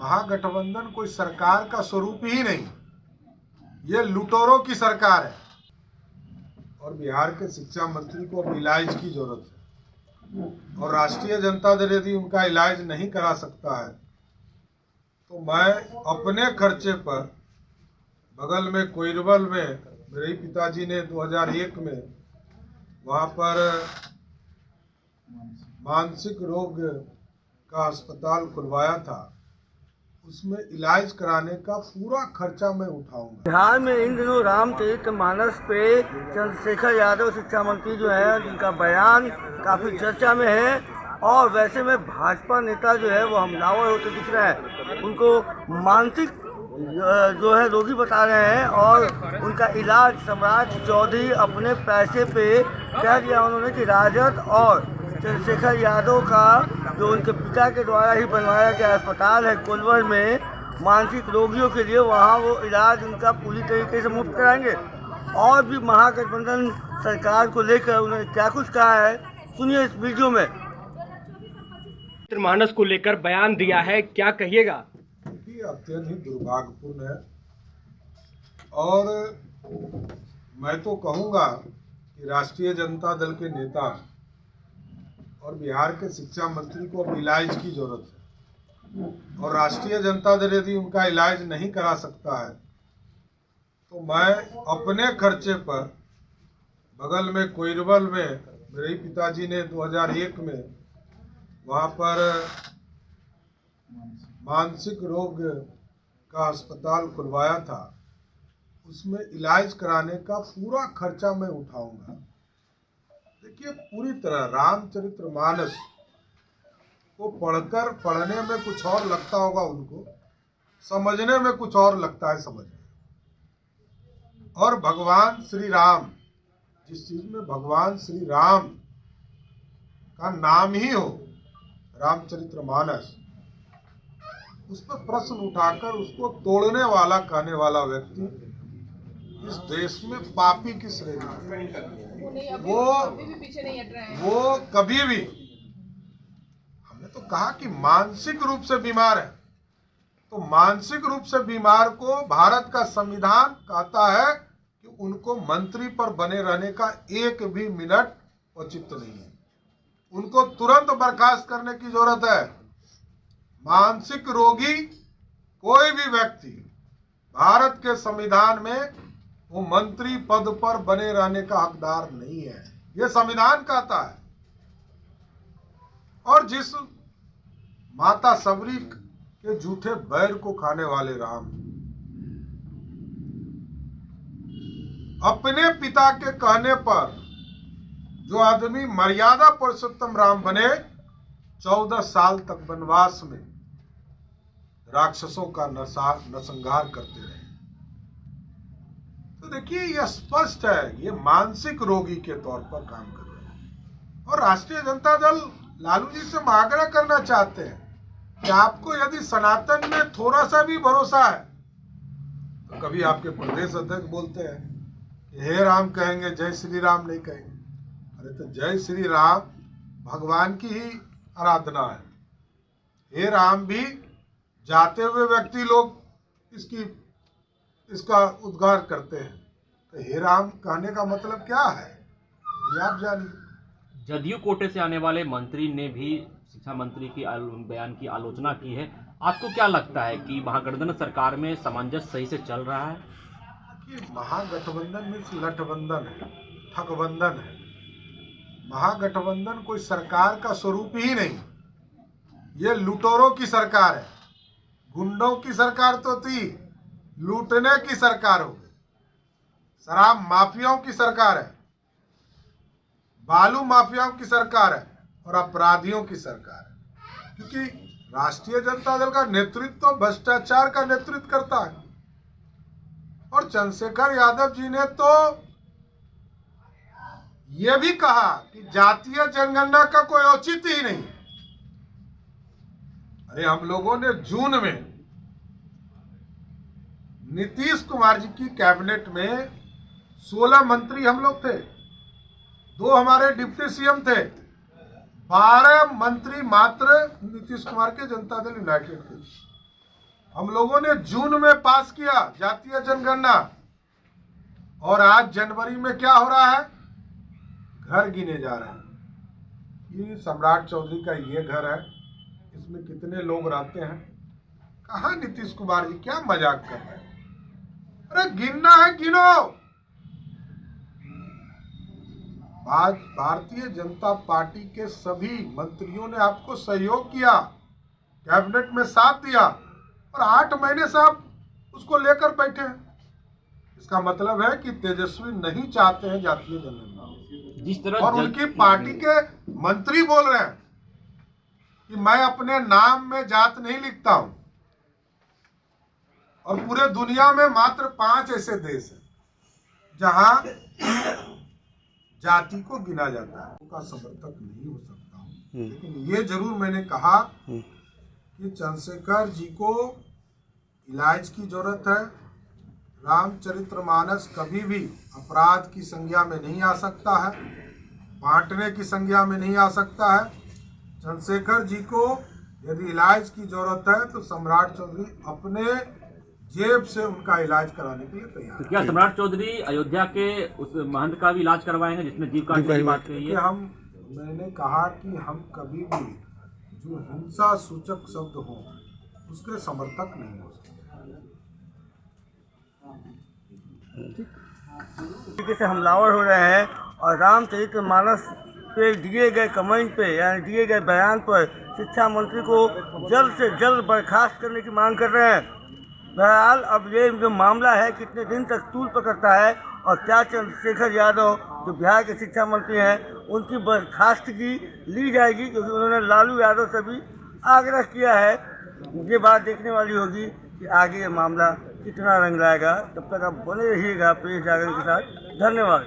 महागठबंधन कोई सरकार का स्वरूप ही नहीं, ये लुटेरों की सरकार है। और बिहार के शिक्षा मंत्री को अब इलाज की जरूरत है, और राष्ट्रीय जनता दल यदि उनका इलाज नहीं करा सकता है तो मैं अपने खर्चे पर बगल में कोइरबल में मेरे ही पिताजी ने 2001 में वहाँ पर मानसिक रोग का अस्पताल खुलवाया था, उसमें इलाज कराने का पूरा खर्चा मैं उठाऊंगा। बिहार में इन दिनों रामचरितमानस पे चंद्रशेखर यादव शिक्षा मंत्री जो है, जिनका बयान काफी चर्चा में है, और वैसे में भाजपा नेता जो है वो हमलावर होते दिख रहे हैं। उनको मानसिक जो है रोगी बता रहे हैं, और उनका इलाज सम्राट चौधरी अपने पैसे पे कह दिया उन्होंने कि राजद और चंद्रशेखर यादव का जो उनके पिता के द्वारा ही बनवाया गया अस्पताल है कोलवर में मानसिक रोगियों के लिए, वहाँ वो इलाज उनका पूरी तरीके से मुफ्त कराएंगे। और भी महागठबंधन सरकार को लेकर उन्होंने क्या कुछ कहा है, सुनिए इस वीडियो में। मानस को लेकर बयान दिया है, क्या कहिएगा? अत्यंत ही दुर्भाग्यपूर्ण है, और मैं तो कहूँगा कि राष्ट्रीय जनता दल के नेता और बिहार के शिक्षा मंत्री को अब इलाज की जरूरत है, और राष्ट्रीय जनता दल यदि उनका इलाज नहीं करा सकता है तो मैं अपने खर्चे पर बगल में कोइरबल में मेरे ही पिताजी ने 2001 में वहाँ पर मानसिक रोग का अस्पताल खुलवाया था, उसमें इलाज कराने का पूरा खर्चा मैं उठाऊंगा। देखिए, पूरी तरह रामचरितमानस को पढ़ने में कुछ और लगता होगा उनको, समझने में कुछ और लगता है समझने। और भगवान श्री राम, जिस चीज में भगवान श्री राम का नाम ही हो, रामचरितमानस, उस पर प्रश्न उठाकर उसको तोड़ने वाला कहने वाला व्यक्ति इस देश में पापी की श्रेणी में। वो कभी भी, हमने तो कहा कि मानसिक रूप से बीमार है, तो मानसिक रूप से बीमार को भारत का संविधान कहता है कि उनको मंत्री पर बने रहने का एक भी मिनट उचित नहीं है, उनको तुरंत बर्खास्त करने की जरूरत है। मानसिक रोगी कोई भी व्यक्ति भारत के संविधान में वो मंत्री पद पर बने रहने का हकदार नहीं है, ये संविधान कहता है। और जिस माता सबरी के झूठे बैर को खाने वाले राम अपने पिता के कहने पर जो आदमी मर्यादा पुरुषोत्तम राम बने, 14 साल तक वनवास में राक्षसों का नरसंहार करते रहे। तो देखिए, यह स्पष्ट है, ये मानसिक रोगी के तौर पर काम कर रहे हैं। और राष्ट्रीय जनता दल लालू जी से आग्रह करना चाहते हैं कि आपको यदि सनातन में थोड़ा सा भी भरोसा है तो कभी आपके प्रदेश अध्यक्ष बोलते हैं कि हे राम कहेंगे, जय श्री राम नहीं कहेंगे। अरे तो जय श्री राम भगवान की ही आराधना है, हे राम भी जाते हुए व्यक्ति लोग इसका उद्गार करते हैं, तो हे राम कहने का मतलब क्या है ये आप जानिए। जदयू कोटे से आने वाले मंत्री ने भी शिक्षा मंत्री की बयान की आलोचना की है। आपको क्या लगता है कि महागठबंधन सरकार में सामंजस्य सही से चल रहा है? कि महागठबंधन में लठबंधन है, ठगबंधन है। महागठबंधन कोई सरकार का स्वरूप ही नहीं, ये लुटेरों की सरकार है। गुंडों की सरकार तो थी, लूटने की सरकार हो गई। शराब माफियाओं की सरकार है, बालू माफियाओं की सरकार है, और अपराधियों की सरकार है। क्योंकि राष्ट्रीय जनता दल का नेतृत्व तो भ्रष्टाचार का नेतृत्व करता है, और चंद्रशेखर यादव जी ने तो ये भी कहा कि जातीय जनगणना का कोई औचित्य ही नहीं। अरे हम लोगों ने जून में नीतीश कुमार जी की कैबिनेट में 16 मंत्री हम लोग थे, 2 हमारे डिप्टी सीएम थे, 12 मंत्री मात्र नीतीश कुमार के जनता दल यूनाइटेड के। हम लोगों ने जून में पास किया जातीय जनगणना, और आज जनवरी में क्या हो रहा है, घर गिने जा रहे हैं। ये सम्राट चौधरी का ये घर है, इसमें कितने लोग रहते हैं। कहाँ नीतीश कुमार जी, क्या मजाक कर रहे हैं? अरे गिनना है, गिनो। आज भारतीय जनता पार्टी के सभी मंत्रियों ने आपको सहयोग किया, कैबिनेट में साथ दिया, और 8 महीने से आप उसको लेकर बैठे हैं। इसका मतलब है कि तेजस्वी नहीं चाहते हैं जातीय जनगणना। जिस तरह और उनकी पार्टी के मंत्री बोल रहे हैं कि मैं अपने नाम में जात नहीं लिखता हूं, और पूरे दुनिया में मात्र 5 ऐसे देश हैं जहां जाति को गिना जाता है। उनका समर्थक नहीं हो सकता हूं, लेकिन ये जरूर मैंने कहा कि चंद्रशेखर जी को इलाज की जरूरत है। रामचरितमानस कभी भी अपराध की संज्ञा में नहीं आ सकता है, बांटने की संज्ञा में नहीं आ सकता है। चंद्रशेखर जी को यदि इलाज की जरूरत है तो सम्राट चौधरी अपने जेब से उनका इलाज कराने के लिए तैयार है। तो क्या सम्राट चौधरी अयोध्या के उस महंत का भी इलाज करवाएंगे जिसने जीव काटने की बात कही है? मैंने कहा कि हम कभी भी जो हिंसा सूचक शब्द हो उसके समर्थक नहीं हो सकते। तरीके से हमलावर हो रहे हैं, और रामचरितमानस पे दिए गए कमेंट पे, यानी दिए गए बयान पर शिक्षा मंत्री को जल्द से जल्द बर्खास्त करने की मांग कर रहे हैं। बहरहाल अब ये जो मामला है कितने दिन तक तूल पकड़ता है, और क्या चंद्रशेखर यादव जो बिहार के शिक्षा मंत्री हैं उनकी बर्खास्तगी ली जाएगी, क्योंकि उन्होंने लालू यादव से भी आग्रह किया है। ये बात देखने वाली होगी कि आगे ये मामला कितना रंग लाएगा। तब तक आप बने रहिएगा प्रेस जागरण के साथ। धन्यवाद।